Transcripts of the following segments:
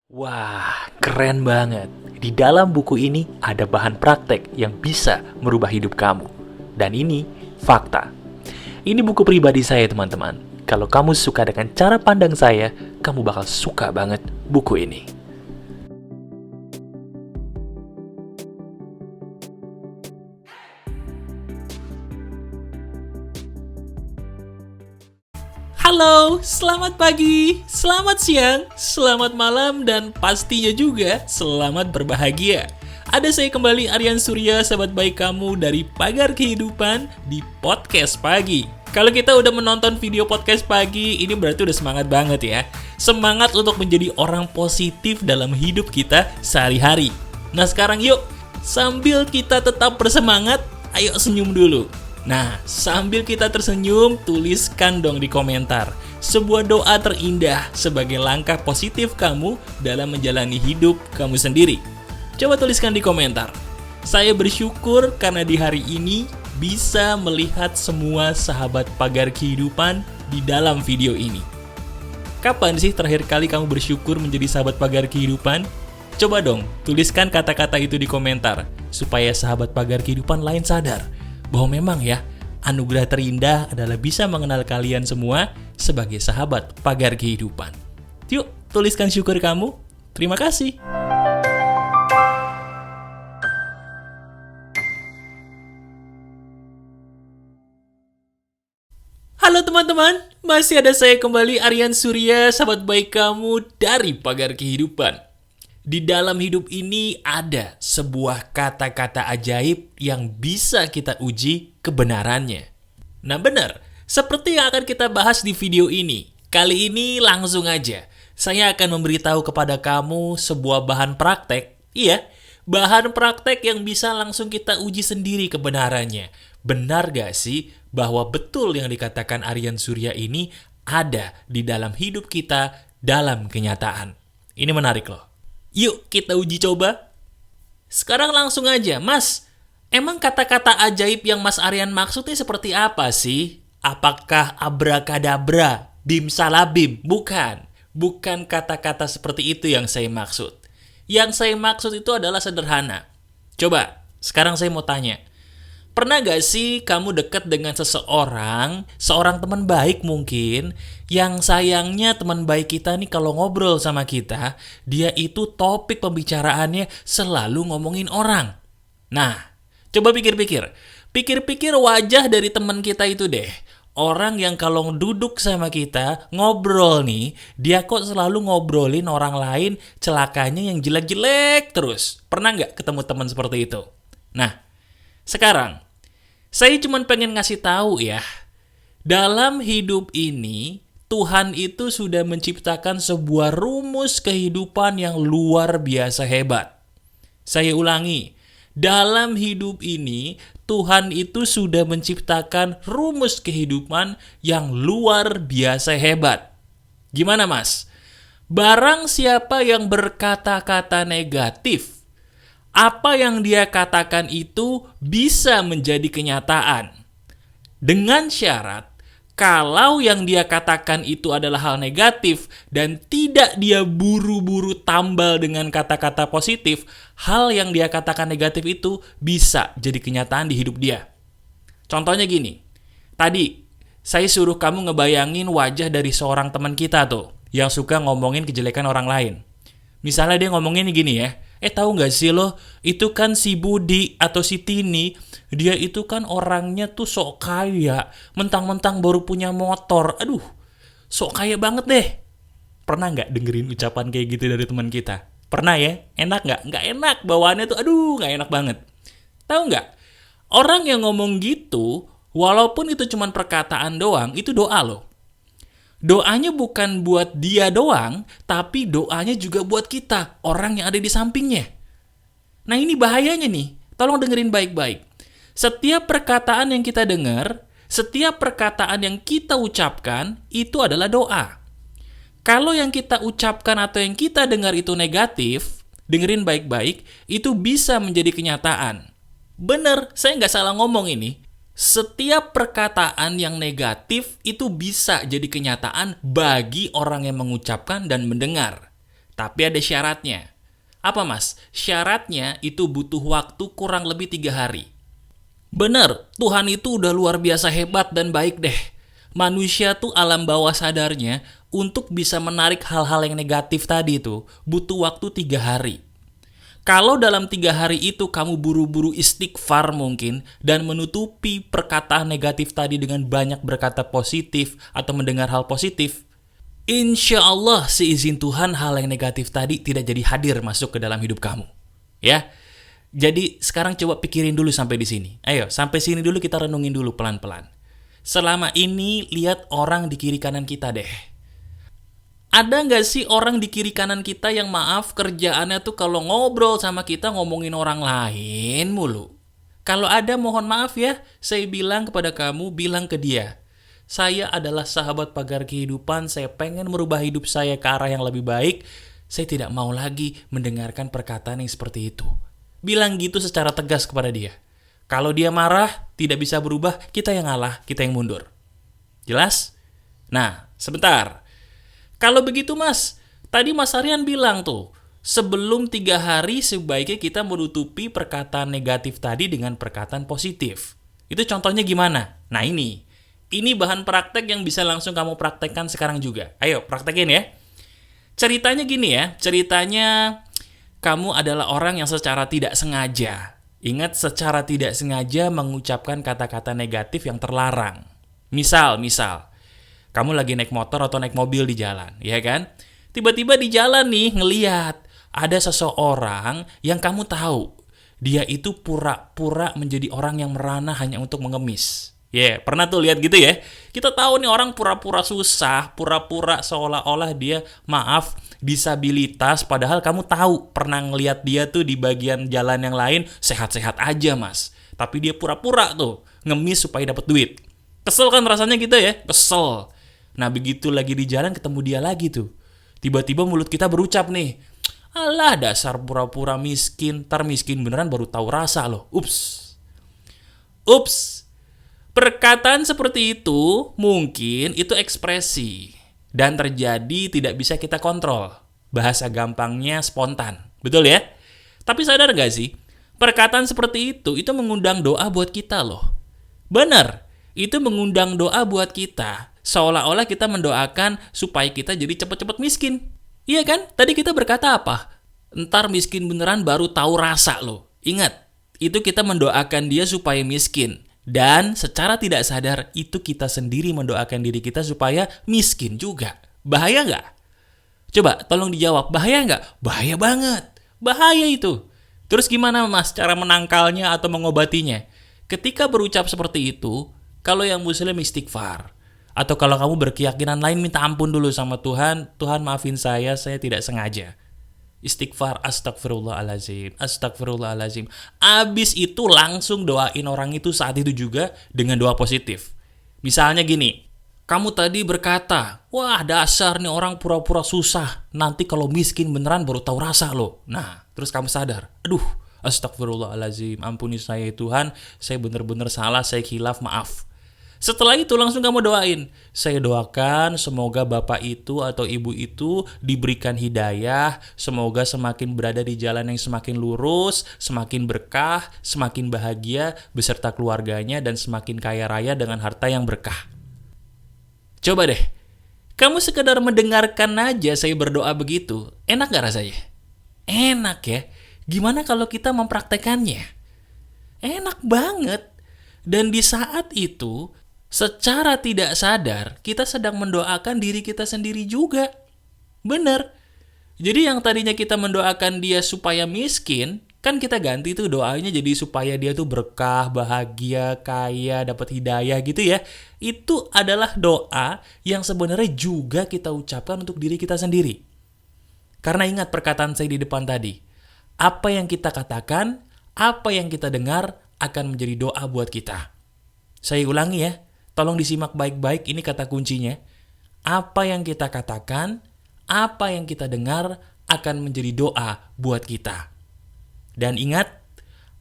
Wah, keren banget. Di dalam buku ini ada bahan praktek yang bisa merubah hidup kamu. Dan ini fakta. Ini buku pribadi saya, teman-teman. Kalau kamu suka dengan cara pandang saya, kamu bakal suka banget buku ini. Halo, selamat pagi, selamat siang, selamat malam, dan pastinya juga selamat berbahagia. Ada saya kembali, Aryan Surya, sahabat baik kamu dari Pagar Kehidupan di Podcast Pagi. Kalau kita udah menonton video Podcast Pagi, ini berarti udah semangat banget ya. Semangat untuk menjadi orang positif dalam hidup kita sehari-hari. Nah sekarang yuk, sambil kita tetap bersemangat, ayo senyum dulu. Nah, sambil kita tersenyum, tuliskan dong di komentar sebuah doa terindah sebagai langkah positif kamu dalam menjalani hidup kamu sendiri. Coba tuliskan di komentar. Saya bersyukur karena di hari ini bisa melihat semua sahabat Pagar Kehidupan di dalam video ini. Kapan sih terakhir kali kamu bersyukur menjadi sahabat Pagar Kehidupan? Coba dong, tuliskan kata-kata itu di komentar supaya sahabat Pagar Kehidupan lain sadar bahwa memang ya, anugerah terindah adalah bisa mengenal kalian semua sebagai sahabat Pagar Kehidupan. Yuk, tuliskan syukur kamu. Terima kasih. Halo teman-teman, masih ada saya kembali, Aryan Surya, sahabat baik kamu dari Pagar Kehidupan. Di dalam hidup ini ada sebuah kata-kata ajaib yang bisa kita uji kebenarannya. Nah benar, seperti yang akan kita bahas di video ini. Kali ini langsung aja, saya akan memberitahu kepada kamu sebuah bahan praktek. Iya, bahan praktek yang bisa langsung kita uji sendiri kebenarannya. Benar gak sih bahwa betul yang dikatakan Aryan Surya ini ada di dalam hidup kita dalam kenyataan? Ini menarik loh. Yuk kita uji coba. Sekarang langsung aja, Mas. Emang kata-kata ajaib yang Mas Aryan maksudnya seperti apa sih? Apakah abrakadabra, bim salabim? Bukan. Bukan kata-kata seperti itu yang saya maksud. Yang saya maksud itu adalah sederhana. Coba, sekarang saya mau tanya. Pernah gak sih kamu dekat dengan seseorang teman baik mungkin, yang sayangnya teman baik kita nih kalau ngobrol sama kita, dia itu topik pembicaraannya selalu ngomongin orang. Nah, coba pikir-pikir. Pikir-pikir wajah dari teman kita itu deh. Orang yang kalau duduk sama kita, ngobrol nih, dia kok selalu ngobrolin orang lain, celakanya yang jelek-jelek terus. Pernah gak ketemu teman seperti itu? Nah, sekarang saya cuma pengen ngasih tahu ya, dalam hidup ini Tuhan itu sudah menciptakan sebuah rumus kehidupan yang luar biasa hebat. Saya ulangi, dalam hidup ini Tuhan itu sudah menciptakan rumus kehidupan yang luar biasa hebat. Gimana Mas? Barang siapa yang berkata-kata negatif, apa yang dia katakan itu bisa menjadi kenyataan. Dengan syarat, kalau yang dia katakan itu adalah hal negatif dan tidak dia buru-buru tambal dengan kata-kata positif, hal yang dia katakan negatif itu bisa jadi kenyataan di hidup dia. Contohnya gini, tadi saya suruh kamu ngebayangin wajah dari seorang teman kita tuh, yang suka ngomongin kejelekan orang lain. Misalnya dia ngomongin gini ya, tahu gak sih lo, itu kan si Budi atau si Tini, dia itu kan orangnya tuh sok kaya, mentang-mentang baru punya motor. Aduh, sok kaya banget deh. Pernah gak dengerin ucapan kayak gitu dari teman kita? Pernah ya? Enak gak? Gak enak, bawaannya tuh aduh gak enak banget. Tahu gak? Orang yang ngomong gitu, walaupun itu cuma perkataan doang, itu doa loh. Doanya bukan buat dia doang, tapi doanya juga buat kita, orang yang ada di sampingnya. Nah ini bahayanya nih, tolong dengerin baik-baik. Setiap perkataan yang kita dengar, setiap perkataan yang kita ucapkan, itu adalah doa. Kalau yang kita ucapkan atau yang kita dengar itu negatif, dengerin baik-baik, itu bisa menjadi kenyataan. Bener, saya nggak salah ngomong ini. Setiap perkataan yang negatif itu bisa jadi kenyataan bagi orang yang mengucapkan dan mendengar. Tapi ada syaratnya. Apa mas? Syaratnya itu butuh waktu kurang lebih 3 hari. Bener, Tuhan itu udah luar biasa hebat dan baik deh. Manusia tuh alam bawah sadarnya untuk bisa menarik hal-hal yang negatif tadi itu butuh waktu 3 hari. Kalau dalam 3 hari itu kamu buru-buru istighfar mungkin dan menutupi perkataan negatif tadi dengan banyak berkata positif atau mendengar hal positif, insya Allah seizin Tuhan hal yang negatif tadi tidak jadi hadir masuk ke dalam hidup kamu. Ya, jadi sekarang coba pikirin dulu sampai di sini. Ayo, sampai sini dulu kita renungin dulu pelan-pelan. Selama ini lihat orang di kiri kanan kita deh. Ada nggak sih orang di kiri kanan kita yang maaf kerjaannya tuh kalau ngobrol sama kita ngomongin orang lain mulu? Kalau ada mohon maaf ya, saya bilang kepada kamu, bilang ke dia. Saya adalah sahabat pagar kehidupan, saya pengen merubah hidup saya ke arah yang lebih baik. Saya tidak mau lagi mendengarkan perkataan yang seperti itu. Bilang gitu secara tegas kepada dia. Kalau dia marah, tidak bisa berubah, kita yang ngalah, kita yang mundur. Jelas? Nah, sebentar. Kalau begitu mas, tadi Mas Aryan bilang tuh, sebelum 3 hari sebaiknya kita menutupi perkataan negatif tadi dengan perkataan positif. Itu contohnya gimana? Nah ini bahan praktek yang bisa langsung kamu praktekkan sekarang juga. Ayo praktekin ya. Ceritanya gini ya, ceritanya kamu adalah orang yang secara tidak sengaja. Ingat, secara tidak sengaja mengucapkan kata-kata negatif yang terlarang. Misal, kamu lagi naik motor atau naik mobil di jalan, ya kan? Tiba-tiba di jalan nih ngeliat ada seseorang yang kamu tahu. Dia itu pura-pura menjadi orang yang merana hanya untuk mengemis. Pernah tuh lihat gitu ya. Kita tahu nih orang pura-pura susah, pura-pura seolah-olah dia disabilitas, padahal kamu tahu pernah ngelihat dia tuh di bagian jalan yang lain sehat-sehat aja mas. Tapi dia pura-pura tuh ngemis supaya dapat duit. Kesel kan rasanya gitu ya? Kesel. Nah begitu lagi di jalan ketemu dia lagi tuh. Tiba-tiba mulut kita berucap nih, alah dasar pura-pura miskin, ntar miskin beneran baru tahu rasa loh. Ups. Perkataan seperti itu mungkin itu ekspresi dan terjadi tidak bisa kita kontrol. Bahasa gampangnya spontan, betul ya? Tapi sadar gak sih, perkataan seperti itu mengundang doa buat kita loh. Benar, itu mengundang doa buat kita. Seolah-olah kita mendoakan supaya kita jadi cepat-cepat miskin. Iya kan? Tadi kita berkata apa? Ntar miskin beneran baru tahu rasa loh. Ingat, itu kita mendoakan dia supaya miskin. Dan secara tidak sadar itu kita sendiri mendoakan diri kita supaya miskin juga. Bahaya nggak? Coba tolong dijawab, bahaya nggak? Bahaya banget. Bahaya itu. Terus gimana mas cara menangkalnya atau mengobatinya? Ketika berucap seperti itu, kalau yang muslim istighfar. Atau kalau kamu berkeyakinan lain minta ampun dulu sama Tuhan. Tuhan maafin saya tidak sengaja. Istighfar, astagfirullahaladzim. Abis itu langsung doain orang itu saat itu juga dengan doa positif. Misalnya gini, kamu tadi berkata, wah dasar nih orang pura-pura susah. Nanti kalau miskin beneran baru tahu rasa loh. Nah, terus kamu sadar, aduh, astagfirullahaladzim, ampuni saya Tuhan, saya bener-bener salah, saya khilaf, maaf. Setelah itu langsung kamu doain. Saya doakan semoga bapak itu atau ibu itu diberikan hidayah. Semoga semakin berada di jalan yang semakin lurus, semakin berkah, semakin bahagia beserta keluarganya dan semakin kaya raya dengan harta yang berkah. Coba deh, kamu sekedar mendengarkan aja saya berdoa begitu. Enak gak rasanya? Enak ya. Gimana kalau kita mempraktekannya? Enak banget. Dan di saat itu, secara tidak sadar, kita sedang mendoakan diri kita sendiri juga. Bener. Jadi yang tadinya kita mendoakan dia supaya miskin, kan kita ganti tuh doanya jadi supaya dia tuh berkah, bahagia, kaya, dapat hidayah gitu ya. Itu adalah doa yang sebenarnya juga kita ucapkan untuk diri kita sendiri. Karena ingat perkataan saya di depan tadi. Apa yang kita katakan, apa yang kita dengar akan menjadi doa buat kita. Saya ulangi ya. Tolong disimak baik-baik, ini kata kuncinya. Apa yang kita katakan, apa yang kita dengar akan menjadi doa buat kita. Dan ingat,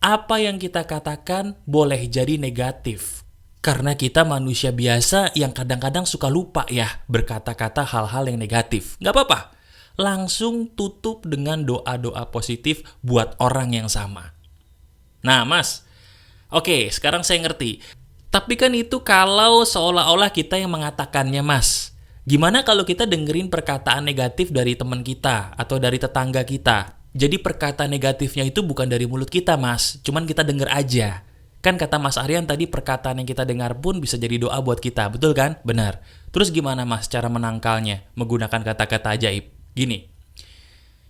apa yang kita katakan boleh jadi negatif. Karena kita manusia biasa yang kadang-kadang suka lupa ya berkata-kata hal-hal yang negatif. Gak apa-apa. langsung tutup dengan doa-doa positif buat orang yang sama. Nah, Mas, oke, sekarang saya ngerti. Tapi kan itu kalau seolah-olah kita yang mengatakannya, Mas. Gimana kalau kita dengerin perkataan negatif dari teman kita atau dari tetangga kita? Jadi perkataan negatifnya itu bukan dari mulut kita, Mas. Cuman kita denger aja. Kan kata Mas Aryan tadi perkataan yang kita dengar pun bisa jadi doa buat kita, betul kan? Benar. Terus gimana, Mas, cara menangkalnya menggunakan kata-kata ajaib? Gini,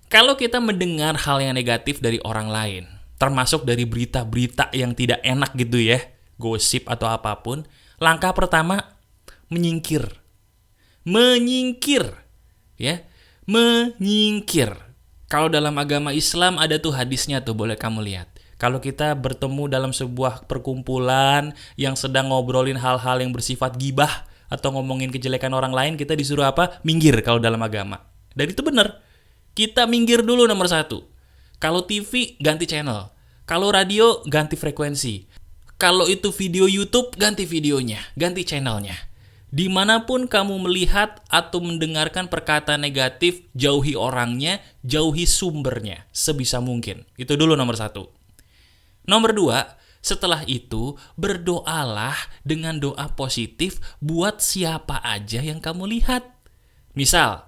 kalau kita mendengar hal yang negatif dari orang lain, termasuk dari berita-berita yang tidak enak gitu ya, gosip atau apapun, langkah pertama, menyingkir. Menyingkir. Ya, menyingkir. Kalau dalam agama Islam ada tuh hadisnya tuh, boleh kamu lihat. Kalau kita bertemu dalam sebuah perkumpulan yang sedang ngobrolin hal-hal yang bersifat gibah atau ngomongin kejelekan orang lain, kita disuruh apa? Minggir kalau dalam agama. Dan itu benar. Kita minggir dulu nomor 1. Kalau TV, ganti channel. Kalau radio, ganti frekuensi. Kalau itu video YouTube, ganti videonya, ganti channelnya. Dimanapun kamu melihat atau mendengarkan perkataan negatif, jauhi orangnya, jauhi sumbernya, sebisa mungkin. Itu dulu nomor 1. Nomor 2, setelah itu berdoalah dengan doa positif buat siapa aja yang kamu lihat. Misal,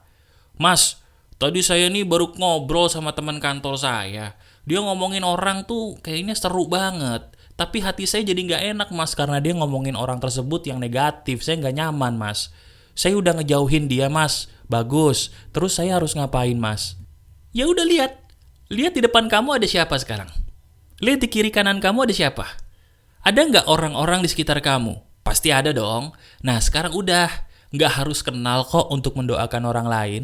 Mas, tadi saya nih baru ngobrol sama teman kantor saya. Dia ngomongin orang tuh kayaknya seru banget. Tapi hati saya jadi gak enak, Mas, karena dia ngomongin orang tersebut yang negatif. Saya gak nyaman, Mas. Saya udah ngejauhin dia, Mas. Bagus. Terus saya harus ngapain, Mas? Ya udah lihat. Lihat di depan kamu ada siapa sekarang? Lihat di kiri kanan kamu ada siapa? Ada gak orang-orang di sekitar kamu? Pasti ada dong. Nah, sekarang udah. Gak harus kenal kok untuk mendoakan orang lain.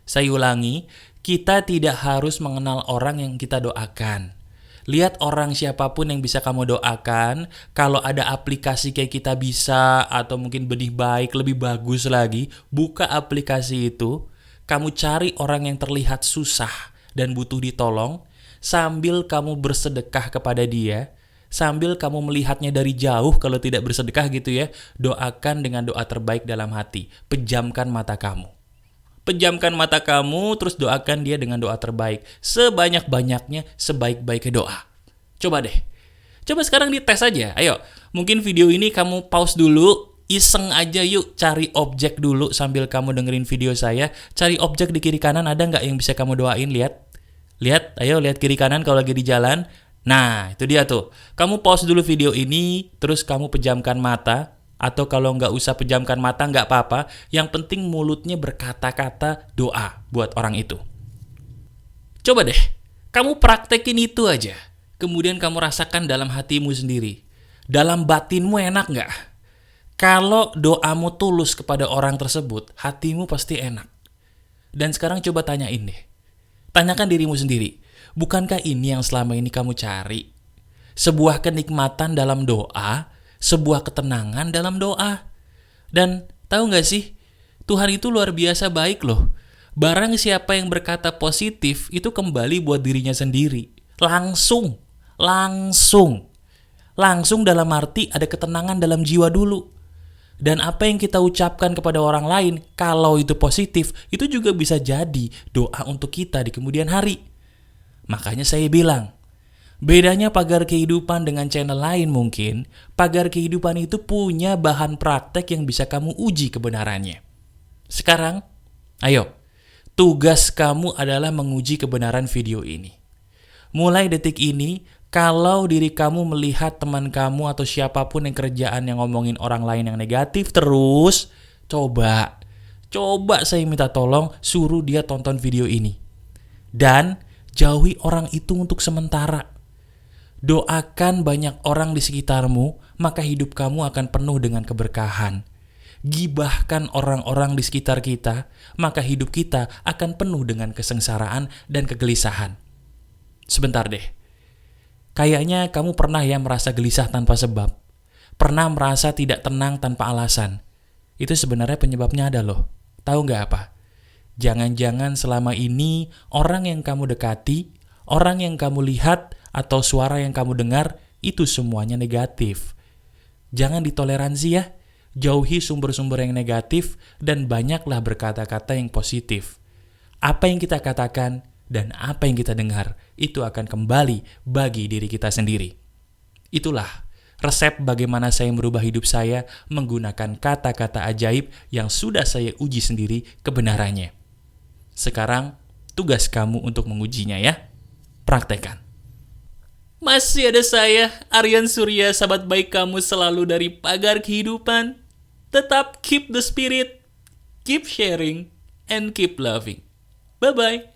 Saya ulangi, kita tidak harus mengenal orang yang kita doakan. Lihat orang siapapun yang bisa kamu doakan. Kalau ada aplikasi kayak Kita Bisa atau mungkin Benih Baik lebih bagus lagi, buka aplikasi itu. Kamu cari orang yang terlihat susah dan butuh ditolong, sambil kamu bersedekah kepada dia, sambil kamu melihatnya dari jauh. Kalau tidak bersedekah gitu ya, doakan dengan doa terbaik dalam hati. Pejamkan mata kamu. Pejamkan mata kamu, terus doakan dia dengan doa terbaik. Sebanyak-banyaknya, sebaik-baiknya doa. Coba deh. Coba sekarang dites aja. Ayo, mungkin video ini kamu pause dulu. Iseng aja yuk, cari objek dulu sambil kamu dengerin video saya. Cari objek di kiri kanan, ada nggak yang bisa kamu doain? Lihat, ayo lihat kiri kanan kalau lagi di jalan. Nah, itu dia tuh. Kamu pause dulu video ini, terus kamu pejamkan mata. Atau kalau nggak usah pejamkan mata, nggak apa-apa. Yang penting mulutnya berkata-kata doa buat orang itu. Coba deh, kamu praktekin itu aja. Kemudian kamu rasakan dalam hatimu sendiri. Dalam batinmu enak nggak? Kalau doamu tulus kepada orang tersebut, hatimu pasti enak. Dan sekarang coba tanyain deh. Tanyakan dirimu sendiri. Bukankah ini yang selama ini kamu cari? Sebuah kenikmatan dalam doa, sebuah ketenangan dalam doa. Dan tahu gak sih, Tuhan itu luar biasa baik loh. Barang siapa yang berkata positif, itu kembali buat dirinya sendiri. Langsung dalam arti ada ketenangan dalam jiwa dulu. Dan apa yang kita ucapkan kepada orang lain, kalau itu positif, itu juga bisa jadi doa untuk kita di kemudian hari. Makanya saya bilang, bedanya Pagar Kehidupan dengan channel lain mungkin, Pagar Kehidupan itu punya bahan praktek yang bisa kamu uji kebenarannya. Sekarang, ayo, tugas kamu adalah menguji kebenaran video ini. Mulai detik ini, kalau diri kamu melihat teman kamu atau siapapun yang kerjaan yang ngomongin orang lain yang negatif terus, coba saya minta tolong suruh dia tonton video ini. Dan jauhi orang itu untuk sementara. Doakan banyak orang di sekitarmu, maka hidup kamu akan penuh dengan keberkahan. Gibahkan orang-orang di sekitar kita, maka hidup kita akan penuh dengan kesengsaraan dan kegelisahan. Sebentar deh. Kayaknya kamu pernah ya merasa gelisah tanpa sebab. Pernah merasa tidak tenang tanpa alasan. Itu sebenarnya penyebabnya ada loh. Tahu nggak apa? Jangan-jangan selama ini orang yang kamu dekati, orang yang kamu lihat, atau suara yang kamu dengar, itu semuanya negatif. Jangan ditoleransi ya. Jauhi sumber-sumber yang negatif dan banyaklah berkata-kata yang positif. apa yang kita katakan dan apa yang kita dengar itu akan kembali bagi diri kita sendiri. Itulah resep bagaimana saya merubah hidup saya menggunakan kata-kata ajaib yang sudah saya uji sendiri kebenarannya. Sekarang tugas kamu untuk mengujinya ya. Praktekkan. Masih ada saya, Aryan Surya, sahabat baik kamu selalu dari Pagar Kehidupan. Tetap keep the spirit, keep sharing, and keep loving. Bye-bye.